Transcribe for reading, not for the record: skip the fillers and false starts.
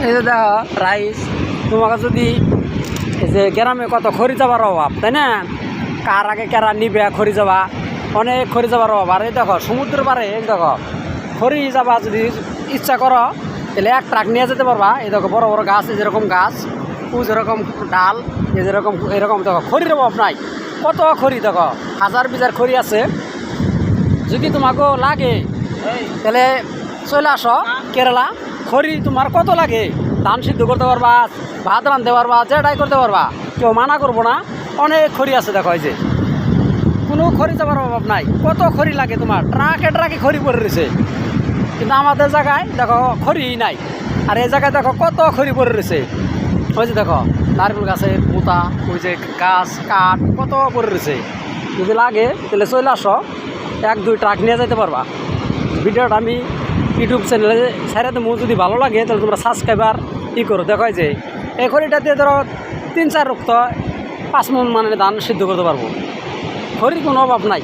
এই যে দেখো রাইস, তোমাকে যদি এই যে গ্রামে কত খড়ি যাবার অভাব, তাই না? কার আগে কেরা নিবে খড়ি যাবা, অনেক খড়ি যাবার অভাব। আর এই দেখো সমুদ্রের পারে, এই দেখো খড়ি যাবা যদি ইচ্ছা করো তাহলে এক ট্রাক নিয়ে যেতে পারবা। এই দেখো বড় বড় গাছ, এই যেরকম গাছ, ও যেরকম ডাল, এই যেরকম এরকম দেখো খড়ির অভাব নাই। কত খড়ি দেখো, হাজার বিজার খড়ি আছে। যদি তোমাকেও লাগে তাহলে চলে আসো কেরালা। খড়ি তোমার কত লাগে, ধান সিদ্ধ করতে পারবা, ভাত রাঁধতে পারবা, যেটাই করতে পারবা, কেউ মানা করবো না। অনেক খড়ি আছে দেখো, এই যে কোনো খড়ি যাবার অভাব নাই। কত খড়ি লাগে তোমার, ট্রাকে ট্রাকে খড়ি পড়ে রয়েছে। কিন্তু আমাদের জায়গায় দেখো খড়ি নাই। আর এই জায়গায় দেখো কত খড়ি পড়ে রয়েছে। ওই যে দেখো নারকেল গাছের মোতা, ওই যে গাছ কাঠ কত পড়ে রয়েছে। যদি লাগে তাহলে চলে আসো, এক দুই ট্রাক নিয়ে যেতে পারবা। ভিডিওটা আমি ইউটিউব চ্যানেলে ছেড়ে দেবো, যদি ভালো লাগে তাহলে তোমরা সাবস্ক্রাইবার করো। দেখো যে এই খড়িটা দিয়ে ধরো 3-4 রক্ত 5 মণ মানে ধান সিদ্ধ করতে পারবো। খড়ির কোনো অভাব নাই।